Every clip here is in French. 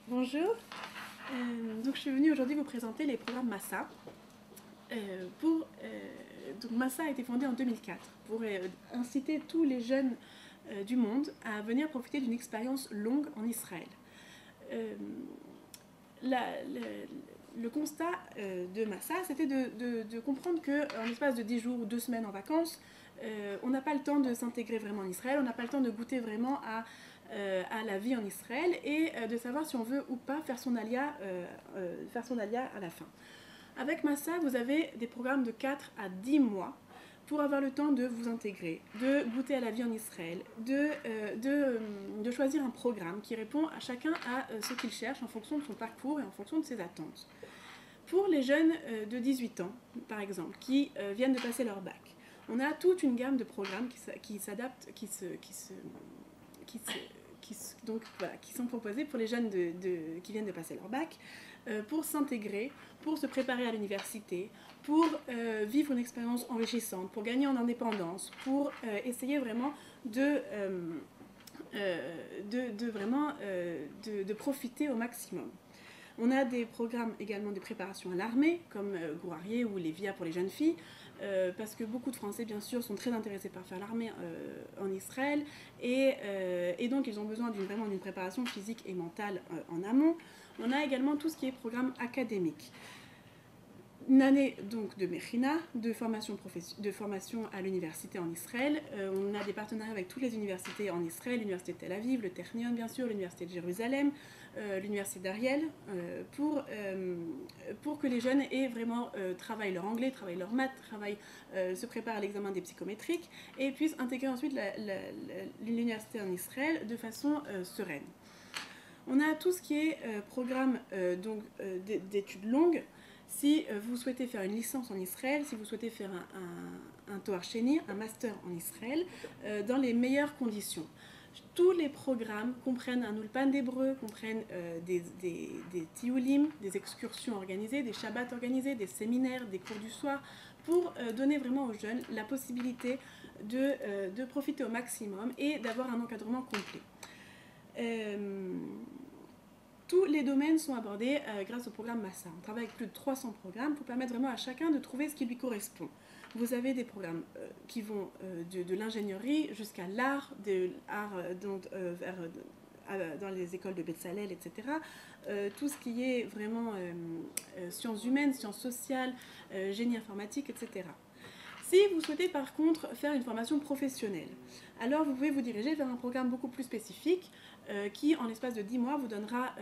Bonjour, donc je suis venue aujourd'hui vous présenter les programmes Massa. Donc Massa a été fondé en 2004 pour inciter tous les jeunes du monde à venir profiter d'une expérience longue en Israël. Le constat de Massa, c'était de comprendre qu'en l'espace de 10 jours ou 2 semaines en vacances, on n'a pas le temps de s'intégrer vraiment en Israël, on n'a pas le temps de goûter vraiment à la vie en Israël et de savoir si on veut ou pas faire son alia à la fin. Avec Massa, vous avez des programmes de 4 à 10 mois pour avoir le temps de vous intégrer, de goûter à la vie en Israël, de choisir un programme qui répond à chacun à ce qu'il cherche en fonction de son parcours et en fonction de ses attentes. Pour les jeunes de 18 ans, par exemple, qui viennent de passer leur bac, on a toute une gamme de programmes qui s'adaptent, qui sont proposés pour les jeunes qui viennent de passer leur bac, pour s'intégrer, pour se préparer à l'université, pour vivre une expérience enrichissante, pour gagner en indépendance, pour essayer vraiment de profiter au maximum. On a des programmes également de préparation à l'armée, comme Gourarié ou les VIA pour les jeunes filles, parce que beaucoup de Français, bien sûr, sont très intéressés par faire l'armée en Israël, et donc ils ont besoin vraiment d'une préparation physique et mentale en amont. On a également tout ce qui est programme académique. Une année donc de Mechina, de formation à l'université en Israël. On a des partenariats avec toutes les universités en Israël, l'université de Tel Aviv, le Technion bien sûr, l'université de Jérusalem, l'université d'Ariel, pour que les jeunes aient vraiment travaillent leur anglais, travaillent leur maths, se préparent à l'examen des psychométriques et puissent intégrer ensuite l'université en Israël de façon sereine. On a tout ce qui est programme d'études longues. Si vous souhaitez faire une licence en Israël, si vous souhaitez faire un Toar Sheni, un master en Israël, dans les meilleures conditions. Tous les programmes comprennent un ulpan d'hébreu, comprennent des tioulim, des excursions organisées, des shabbats organisés, des séminaires, des cours du soir, pour donner vraiment aux jeunes la possibilité de profiter au maximum et d'avoir un encadrement complet. Tous les domaines sont abordés grâce au programme Massa. On travaille avec plus de 300 programmes pour permettre vraiment à chacun de trouver ce qui lui correspond. Vous avez des programmes qui vont de l'ingénierie jusqu'à l'art, dans les écoles de Bezalel, etc. Tout ce qui est vraiment sciences humaines, sciences sociales, génie informatique, etc. Si vous souhaitez par contre faire une formation professionnelle, alors vous pouvez vous diriger vers un programme beaucoup plus spécifique qui, en l'espace de 10 mois, vous donnera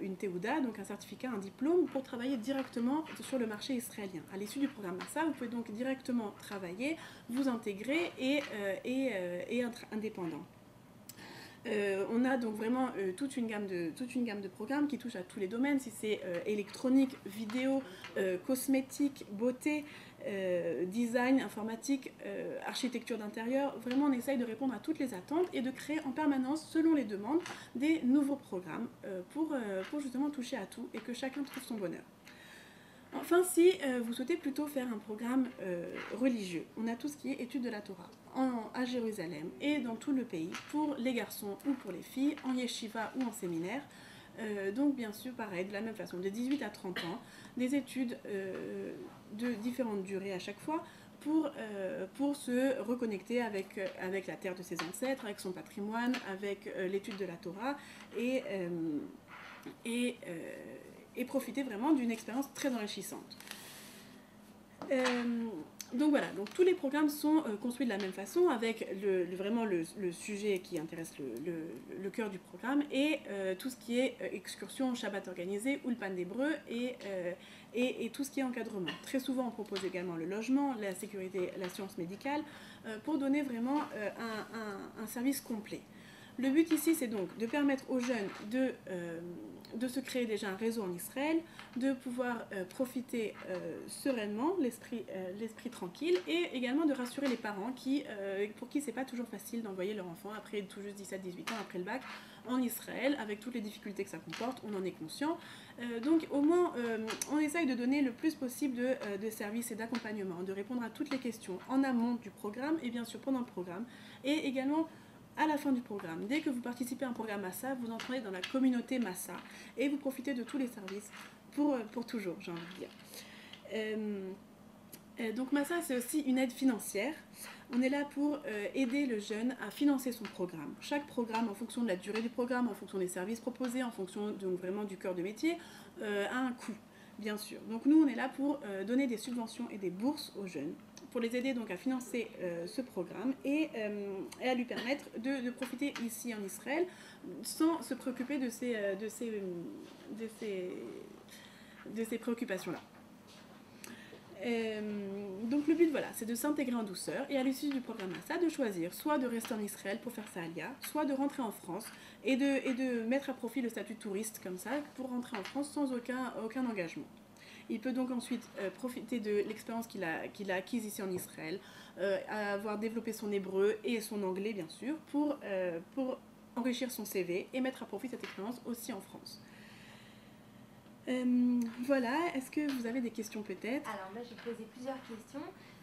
une Teuda, donc un certificat, un diplôme, pour travailler directement sur le marché israélien. À l'issue du programme Massa, vous pouvez donc directement travailler, vous intégrer et être indépendant. On a donc vraiment toute une gamme de programmes qui touchent à tous les domaines, si c'est électronique, vidéo, cosmétique, beauté, design, informatique, architecture d'intérieur. Vraiment, on essaye de répondre à toutes les attentes et de créer en permanence, selon les demandes, des nouveaux programmes pour justement toucher à tout et que chacun trouve son bonheur. Enfin, si vous souhaitez plutôt faire un programme religieux, on a tout ce qui est études de la Torah à Jérusalem et dans tout le pays, pour les garçons ou pour les filles, en yeshiva ou en séminaire. Donc bien sûr, pareil, de la même façon, de 18 à 30 ans, des études de différentes durées à chaque fois, pour se reconnecter avec la terre de ses ancêtres, avec son patrimoine, avec l'étude de la Torah et profiter vraiment d'une expérience très enrichissante. Donc voilà, donc tous les programmes sont construits de la même façon, avec vraiment le sujet qui intéresse le cœur du programme et tout ce qui est excursion, Shabbat organisé, ulpan d'hébreu et tout ce qui est encadrement. Très souvent, on propose également le logement, la sécurité, la science médicale, pour donner vraiment un service complet. Le but ici, c'est donc de permettre aux jeunes de se créer déjà un réseau en Israël, de pouvoir profiter sereinement, l'esprit tranquille, et également de rassurer les parents pour qui c'est pas toujours facile d'envoyer leur enfant après tout juste 17-18 ans après le bac en Israël, avec toutes les difficultés que ça comporte, on en est conscient. Donc au moins, on essaye de donner le plus possible de services et d'accompagnement, de répondre à toutes les questions en amont du programme et bien sûr pendant le programme, et également à la fin du programme, dès que vous participez à un programme Massa, vous entrez dans la communauté Massa et vous profitez de tous les services pour toujours, j'ai envie de dire. Donc Massa, c'est aussi une aide financière. On est là pour aider le jeune à financer son programme. Chaque programme, en fonction de la durée du programme, en fonction des services proposés, en fonction donc vraiment du cœur de métier, a un coût, bien sûr. Donc nous, on est là pour donner des subventions et des bourses aux jeunes, pour les aider donc à financer ce programme et à lui permettre de profiter ici en Israël sans se préoccuper de ces préoccupations-là. Donc le but, voilà, c'est de s'intégrer en douceur et à l'issue du programme Massa, de choisir soit de rester en Israël pour faire sa alia, soit de rentrer en France et de mettre à profit le statut de touriste comme ça pour rentrer en France sans aucun engagement. Il peut donc ensuite profiter de l'expérience qu'il a acquise ici en Israël, avoir développé son hébreu et son anglais bien sûr, pour enrichir son CV et mettre à profit cette expérience aussi en France. Voilà, est-ce que vous avez des questions peut-être? Alors moi j'ai posé plusieurs questions.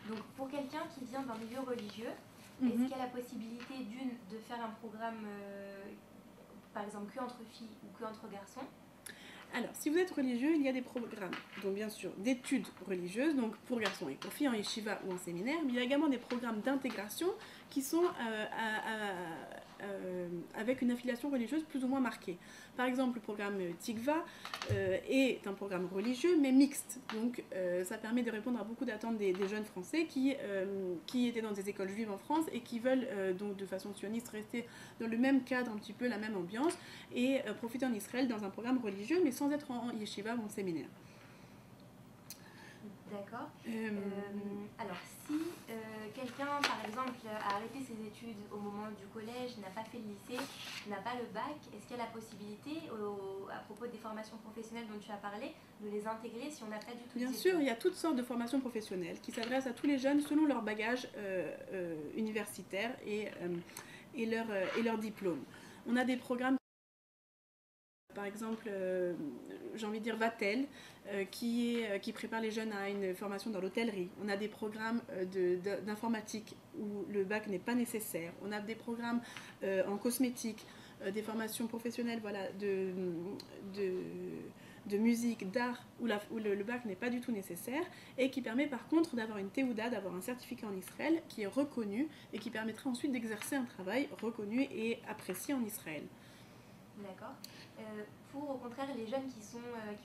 Donc pour quelqu'un qui vient d'un milieu religieux, est-ce qu'il y a la possibilité de faire un programme par exemple que entre filles ou que entre garçons? Alors, si vous êtes religieux, il y a des programmes, donc bien sûr d'études religieuses, donc pour garçons et pour filles en yeshiva ou en séminaire, mais il y a également des programmes d'intégration qui sont avec une affiliation religieuse plus ou moins marquée. Par exemple, le programme Tikva est un programme religieux mais mixte, donc ça permet de répondre à beaucoup d'attentes des jeunes Français qui étaient dans des écoles juives en France et qui veulent donc de façon sioniste rester dans le même cadre, un petit peu la même ambiance et profiter en Israël dans un programme religieux mais sans être en yeshiva ou en séminaire. D'accord. Alors, si quelqu'un, par exemple, a arrêté ses études au moment du collège, n'a pas fait le lycée, n'a pas le bac, est-ce qu'il y a la possibilité, à propos des formations professionnelles dont tu as parlé, de les intégrer si on n'a pas du tout Bien sûr, il y a toutes sortes de formations professionnelles qui s'adressent à tous les jeunes selon leur bagage universitaire et leur diplôme. On a des programmes par exemple, j'ai envie de dire Vatel, qui prépare les jeunes à une formation dans l'hôtellerie. On a des programmes d'informatique où le bac n'est pas nécessaire. On a des programmes en cosmétique, des formations professionnelles voilà, de musique, d'art, où le bac n'est pas du tout nécessaire, et qui permet par contre d'avoir une Théouda, d'avoir un certificat en Israël qui est reconnu, et qui permettra ensuite d'exercer un travail reconnu et apprécié en Israël. D'accord. Pour au contraire les jeunes qui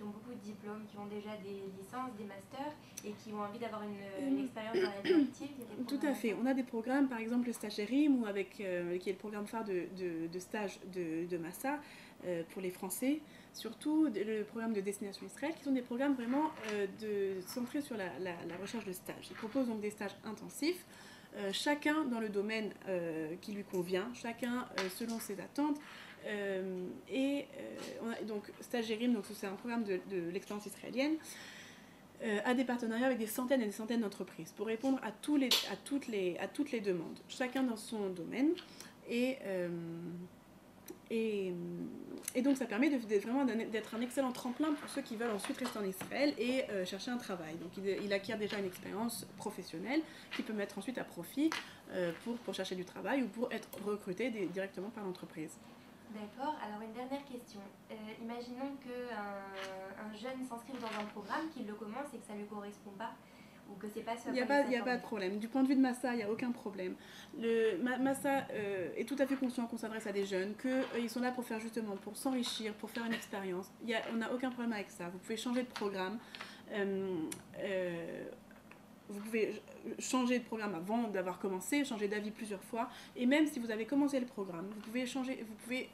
ont beaucoup de diplômes, qui ont déjà des licences, des masters et qui ont envie d'avoir une expérience dans la vie active, il y a des Tout à fait. On a des programmes, par exemple le Stagiairim, qui est le programme phare de stage de Massa pour les Français, surtout le programme de Destination Israël, qui sont des programmes vraiment centrés sur la recherche de stages. Ils proposent donc des stages intensifs, chacun dans le domaine qui lui convient, chacun selon ses attentes. Donc Stagiairim, donc c'est un programme de l'expérience israélienne, a des partenariats avec des centaines et des centaines d'entreprises pour répondre à toutes les demandes, chacun dans son domaine. Et donc ça permet vraiment d'être un excellent tremplin pour ceux qui veulent ensuite rester en Israël et chercher un travail. Donc il acquiert déjà une expérience professionnelle qu'il peut mettre ensuite à profit pour chercher du travail ou pour être recruté directement par l'entreprise. D'accord. Alors une dernière question. Imaginons qu'un jeune s'inscrive dans un programme, qu'il le commence et que ça ne lui correspond pas, ou que c'est pas ce. Il n'y a pas de problème. Du point de vue de Massa, il n'y a aucun problème. Massa est tout à fait conscient qu'on s'adresse à des jeunes, qu'ils sont là pour faire justement, pour s'enrichir, pour faire une expérience. On n'a aucun problème avec ça. Vous pouvez changer de programme. Vous pouvez changer de programme avant d'avoir commencé, changer d'avis plusieurs fois. Et même si vous avez commencé le programme, vous pouvez changer, vous pouvez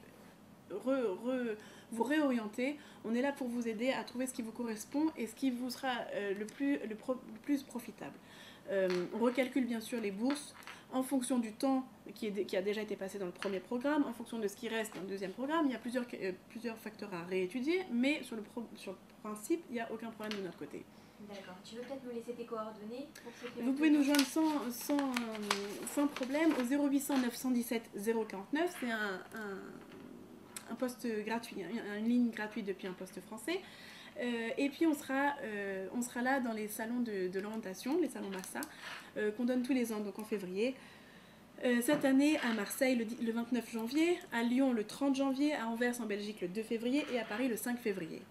vous réorienter. On est là pour vous aider à trouver ce qui vous correspond et ce qui vous sera le plus profitable. On recalcule bien sûr les bourses en fonction du temps qui a déjà été passé dans le premier programme, en fonction de ce qui reste dans le deuxième programme. Il y a plusieurs facteurs à réétudier, mais sur le principe, il n'y a aucun problème de notre côté. D'accord. Tu veux peut-être nous laisser tes coordonnées pour ceux qui Vous pouvez nous joindre sans problème au 0800 917 049. C'est un poste gratuit, une ligne gratuite depuis un poste français. Et puis on sera là dans les salons de l'orientation, les salons Massa, qu'on donne tous les ans, donc en février. Cette année à Marseille le 29 janvier, à Lyon le 30 janvier, à Anvers en Belgique le 2 février et à Paris le 5 février.